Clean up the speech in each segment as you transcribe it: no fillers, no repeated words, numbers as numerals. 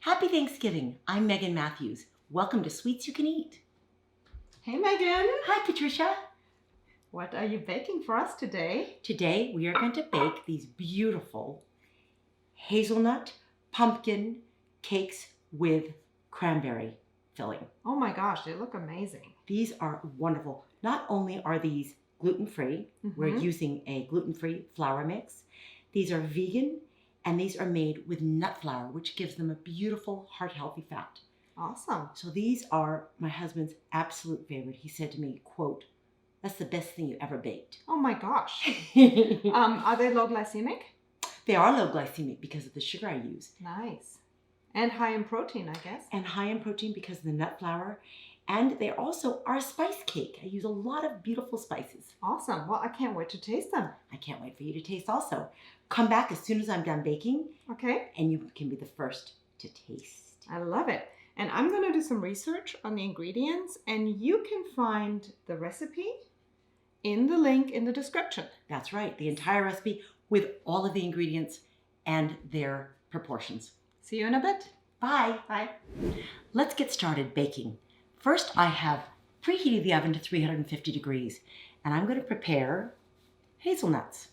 Happy Thanksgiving. I'm Megan Matthews. Welcome to Sweets You Can Eat. Hey Megan! Hi Patricia. What are you baking for us today? Today we are going to bake these beautiful hazelnut pumpkin cakes with cranberry filling. Oh my gosh, they look amazing. These are wonderful. Not only are these gluten-free, we're using a gluten-free flour mix. These are vegan and these are made with nut flour, which gives them a beautiful heart-healthy fat. Awesome. So these are my husband's absolute favorite. He said to me, quote, "That's the best thing you ever baked." Oh my gosh. Are they low glycemic? They are low glycemic because of the sugar I use. Nice. And high in protein, I guess. And high in protein because of the nut flour. And they also are a spice cake. I use a lot of beautiful spices. Awesome. Well, I can't wait to taste them. I can't wait for you to taste also. Come back as soon as I'm done baking. Okay. And you can be the first to taste. I love it. And I'm going to do some research on the ingredients, and you can find the recipe in the link in the description. That's right. The entire recipe with all of the ingredients and their proportions. See you in a bit. Bye. Bye. Let's get started baking. First, I have preheated the oven to 350 degrees, and I'm going to prepare hazelnuts.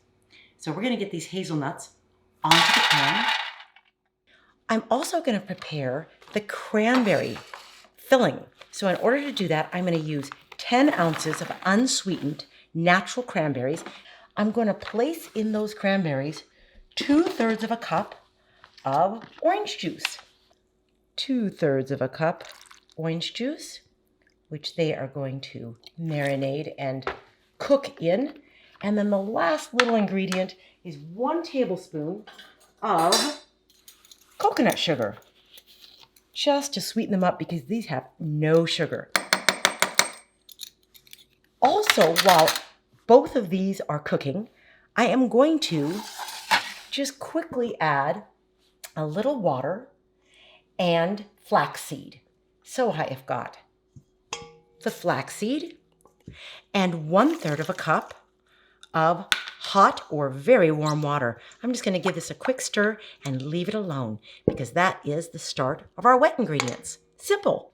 So we're going to get these hazelnuts onto the pan. I'm also going to prepare the cranberry filling. So in order to do that, I'm going to use 10 ounces of unsweetened natural cranberries. I'm going to place in those cranberries 2/3 of a cup of orange juice. 2/3 of a cup orange juice, which they are going to marinate and cook in. And then the last little ingredient is 1 tablespoon of coconut sugar, just to sweeten them up because these have no sugar. Also, while both of these are cooking, I am going to just quickly add a little water and flaxseed. So I have got the flaxseed and 1/3 of a cup of hot or very warm water. I'm just going to give this a quick stir and leave it alone because that is the start of our wet ingredients. Simple.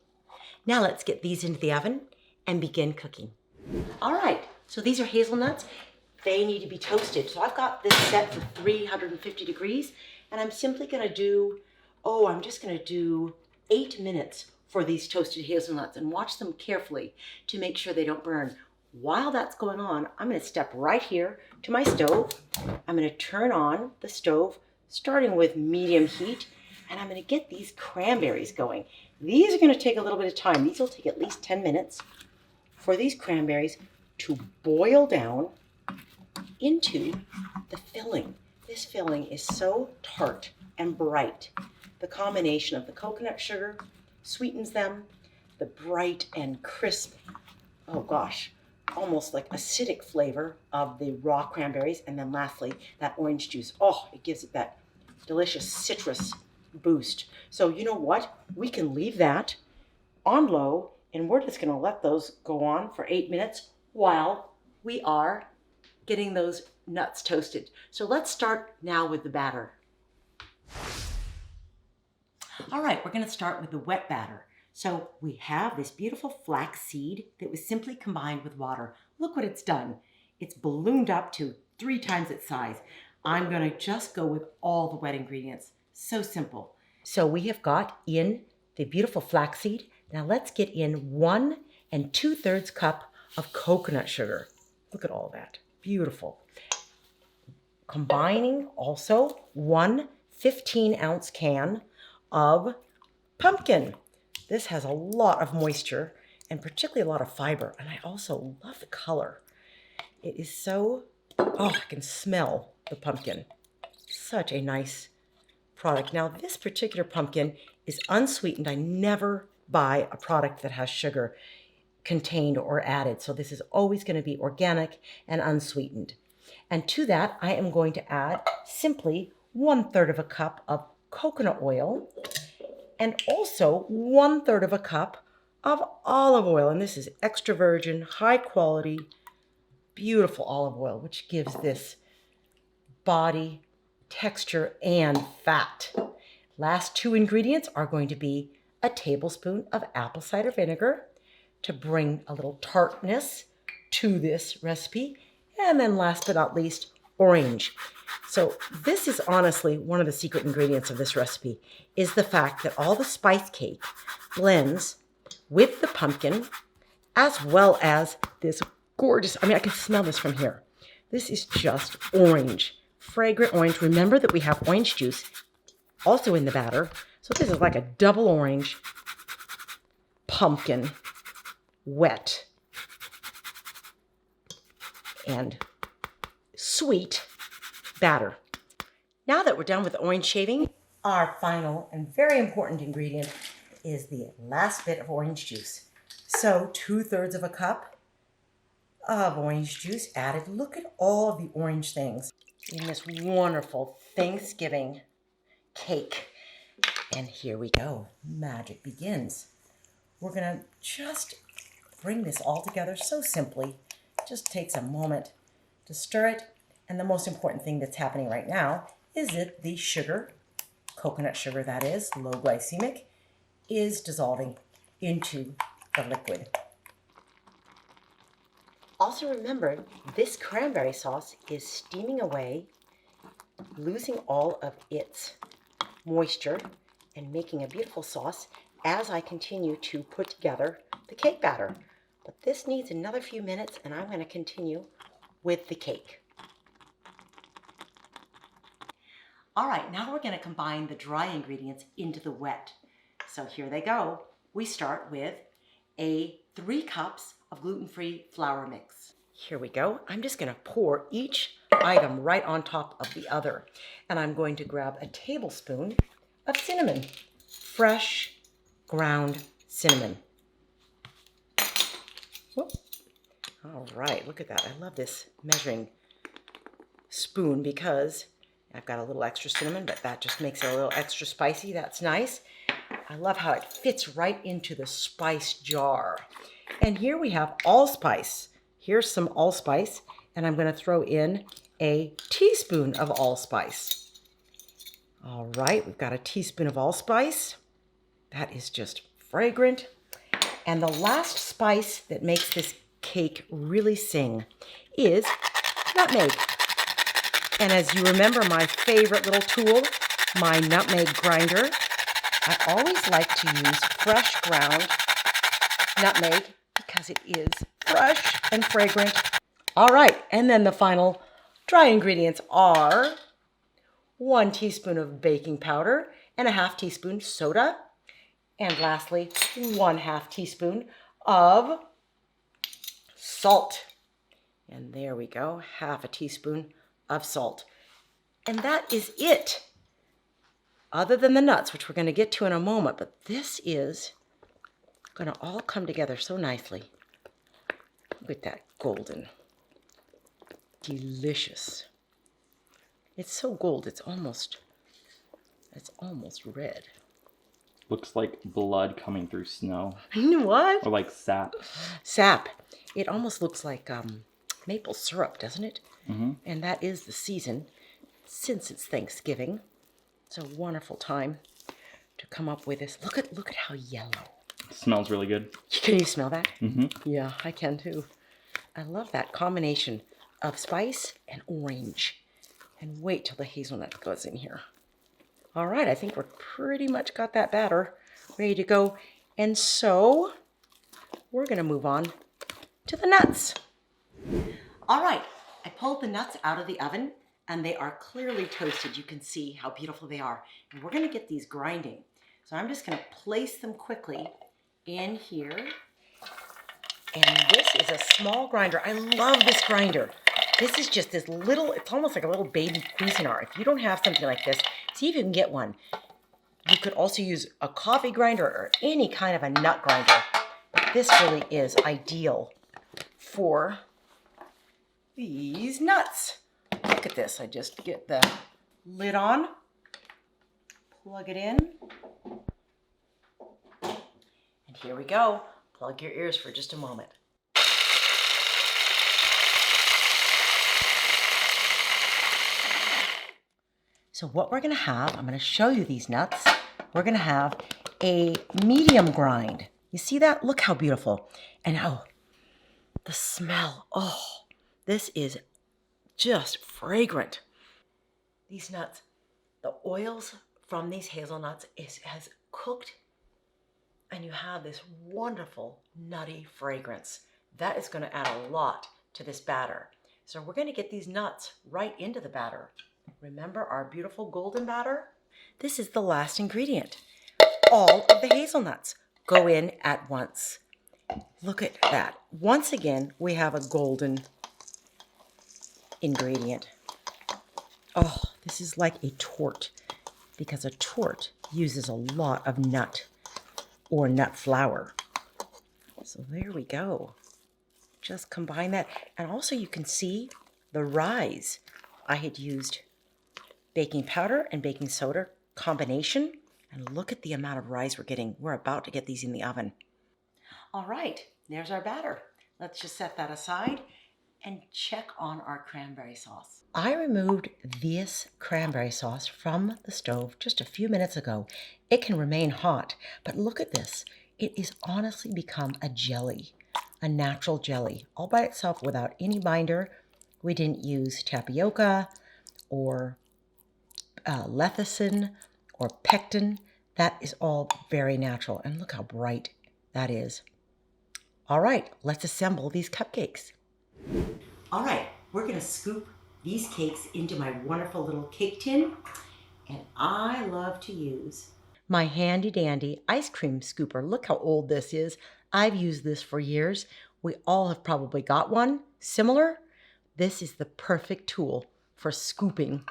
Now let's get these into the oven and begin cooking. All right, so these are hazelnuts. They need to be toasted. So I've got this set for 350 degrees and I'm simply going to do, I'm just going to do 8 minutes for these toasted hazelnuts and watch them carefully to make sure they don't burn. While that's going on, I'm going to step right here to my stove. I'm going to turn on the stove, starting with medium heat, and I'm going to get these cranberries going. These are going to take a little bit of time. These will take at least 10 minutes for these cranberries to boil down into the filling. This filling is so tart and bright. The combination of the coconut sugar sweetens them, the bright and crisp, almost like acidic flavor of the raw cranberries, and then lastly, that orange juice. It gives it that delicious citrus boost. So you know what? We can leave that on low, and we're just gonna let those go on for 8 minutes while we are getting those nuts toasted. So let's start now with the batter. All right, we're going to start with the wet batter. So we have this beautiful flax seed that was simply combined with water. Look what it's done. It's ballooned up to 3 times its size. I'm going to just go with all the wet ingredients. So simple. So we have got in the beautiful flax seed. Now let's get in 1 2/3 cup of coconut sugar. Look at all that. Beautiful. Combining also 1 15-ounce can of pumpkin. This has a lot of moisture and particularly a lot of fiber. And I also love the color. It is so, I can smell the pumpkin. Such a nice product. Now this particular pumpkin is unsweetened. I never buy a product that has sugar contained or added. So this is always going to be organic and unsweetened. And to that, I am going to add simply 1/3 of a cup of coconut oil and also 1/3 of a cup of olive oil. And this is extra virgin, high quality, beautiful olive oil, which gives this body texture and fat. Last two ingredients are going to be a tablespoon of apple cider vinegar to bring a little tartness to this recipe. And then last but not least, orange. So this is honestly one of the secret ingredients of this recipe, is the fact that all the spice cake blends with the pumpkin, as well as this gorgeous, I can smell this from here. This is just orange, fragrant orange. Remember that we have orange juice also in the batter. So this is like a double orange, pumpkin, wet, and sweet batter. Now that we're done with the orange shaving, our final and very important ingredient is the last bit of orange juice. So 2/3 of a cup of orange juice added. Look at all of the orange things in this wonderful Thanksgiving cake. And here we go. Magic begins. We're going to just bring this all together so simply. It just takes a moment to stir it. And the most important thing that's happening right now is that the sugar, coconut sugar that is, low glycemic, is dissolving into the liquid. Also remember, this cranberry sauce is steaming away, losing all of its moisture and making a beautiful sauce as I continue to put together the cake batter. But this needs another few minutes, and I'm going to continue with the cake. All right, now we're going to combine the dry ingredients into the wet. So here they go. We start with 3 cups of gluten-free flour mix. Here we go. I'm just going to pour each item right on top of the other. And I'm going to grab a tablespoon of cinnamon, fresh ground cinnamon. Whoop. All right, look at that. I love this measuring spoon because I've got a little extra cinnamon, but that just makes it a little extra spicy. That's nice. I love how it fits right into the spice jar. And here we have allspice. Here's some allspice, and I'm going to throw in a teaspoon of allspice. All right, we've got a teaspoon of allspice. That is just fragrant. And the last spice that makes this cake really sing is nutmeg. And as you remember, my favorite little tool, my nutmeg grinder, I always like to use fresh ground nutmeg because it is fresh and fragrant. All right, and then the final dry ingredients are 1 teaspoon of baking powder and a 1/2 teaspoon soda. And lastly, 1/2 teaspoon of salt. And there we go, 1/2 teaspoon of salt. And that is it. Other than the nuts, which we're going to get to in a moment, but this is going to all come together so nicely. Look at that golden. Delicious. It's so gold, it's almost red. Looks like blood coming through snow. What? Or like sap. Sap. It almost looks like maple syrup, doesn't it? Mm-hmm. And that is the season, since it's Thanksgiving. It's a wonderful time to come up with this. Look at how yellow. It smells really good. Can you smell that? Mm-hmm. Yeah, I can too. I love that combination of spice and orange. And wait till the hazelnut goes in here. All right, I think we're pretty much got that batter ready to go. And so we're going to move on to the nuts. All right, I pulled the nuts out of the oven and they are clearly toasted. You can see how beautiful they are. And we're going to get these grinding. So I'm just going to place them quickly in here. And this is a small grinder. I love this grinder. This is just this little, it's almost like a little baby Cuisinart. If you don't have something like this, see if you can get one. You could also use a coffee grinder or any kind of a nut grinder. But this really is ideal for these nuts. Look at this. I just get the lid on, plug it in, and here we go. Plug your ears for just a moment. So what we're going to have, I'm going to show you these nuts. We're going to have a medium grind. You see that? Look how beautiful. And oh, the smell. Oh, this is just fragrant. These nuts, the oils from these hazelnuts has cooked, and you have this wonderful nutty fragrance. That is going to add a lot to this batter. So we're going to get these nuts right into the batter. Remember our beautiful golden batter? This is the last ingredient. All of the hazelnuts go in at once. Look at that. Once again, we have a golden ingredient. Oh, this is like a torte, because a torte uses a lot of nut or nut flour. So there we go. Just combine that. And also you can see the rise. I had used baking powder and baking soda combination. And look at the amount of rise we're getting. We're about to get these in the oven. All right, there's our batter. Let's just set that aside and check on our cranberry sauce. I removed this cranberry sauce from the stove just a few minutes ago. It can remain hot, but look at this. It is honestly become a jelly, a natural jelly, all by itself without any binder. We didn't use tapioca or lecithin or pectin. That is all very natural. And look how bright that is. All right, let's assemble these cupcakes. All right, we're going to scoop these cakes into my wonderful little cake tin. And I love to use my handy dandy ice cream scooper. Look how old this is. I've used this for years. We all have probably got one similar. This is the perfect tool for scooping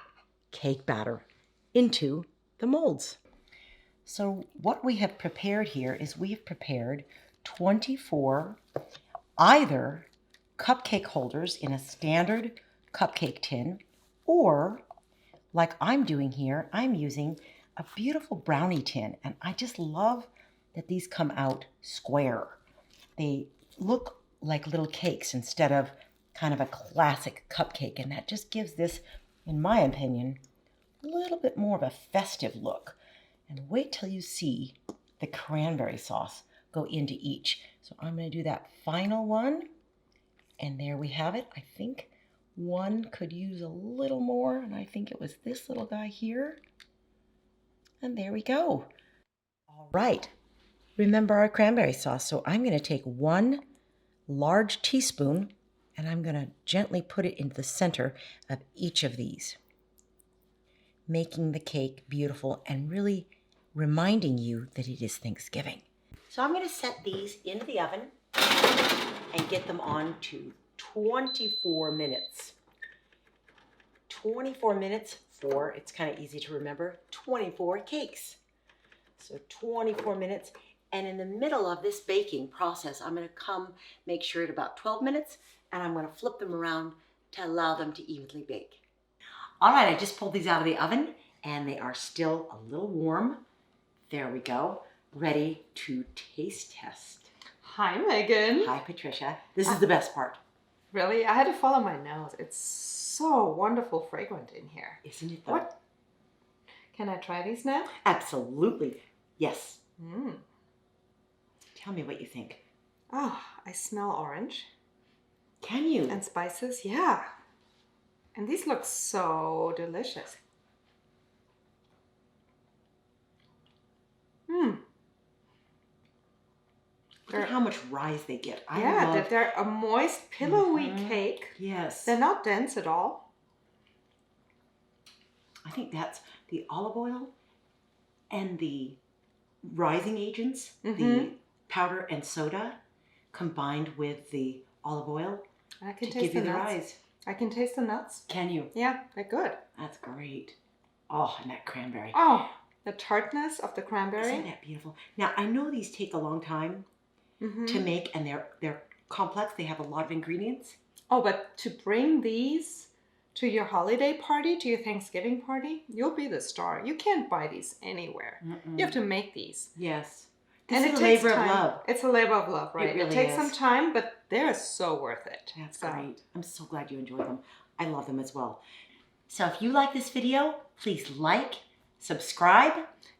cake batter into the molds. So what we have prepared here is we have prepared 24 either cupcake holders in a standard cupcake tin, or like I'm doing here, I'm using a beautiful brownie tin, and I just love that these come out square. They look like little cakes instead of kind of a classic cupcake, and that just gives this, in my opinion, a little bit more of a festive look. And wait till you see the cranberry sauce go into each. So I'm going to do that final one. And there we have it. I think one could use a little more. And I think it was this little guy here. And there we go. All right. Remember our cranberry sauce. So I'm going to take 1 large teaspoon and I'm going to gently put it into the center of each of these, making the cake beautiful and really reminding you that it is Thanksgiving. So I'm going to set these into the oven and get them on to 24 minutes. 24 minutes for, it's kind of easy to remember, 24 cakes. So 24 minutes. And in the middle of this baking process, I'm going to come make sure at about 12 minutes, and I'm going to flip them around to allow them to evenly bake. All right, I just pulled these out of the oven, and they are still a little warm. There we go. Ready to taste test. Hi, Megan. Hi, Patricia. This is the best part. Really? I had to follow my nose. It's so wonderful fragrant in here. Isn't it though? What? Can I try these now? Absolutely. Yes. Mm. Tell me what you think. Oh, I smell orange. Can you? And spices, yeah. And these look so delicious. Look at how much rise they get. They're a moist, pillowy cake. Yes. They're not dense at all. I think that's the olive oil and the rising agents, the powder and soda, combined with the olive oil I can to taste give you the the nuts. rise. I can taste the nuts. Can you? Yeah, they're good. That's great. Oh, and that cranberry. Oh, the tartness of the cranberry. Isn't that beautiful? Now, I know these take a long time to make, and they're complex. They have a lot of ingredients. Oh, but to bring these to your holiday party, to your Thanksgiving party, you'll be the star. You can't buy these anywhere. You have to make these. Yes. And This is it a takes labor time. of love. It's a labor of love, right? It really takes is. some time, but they're so worth it. That's great. I'm so glad you enjoy them. I love them as well. So if you like this video, please like, subscribe.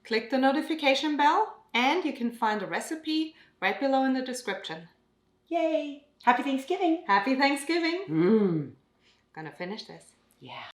Click the notification bell, and you can find the recipe right below in the description. Yay! Happy Thanksgiving! Happy Thanksgiving! Mmm. Gonna finish this. Yeah.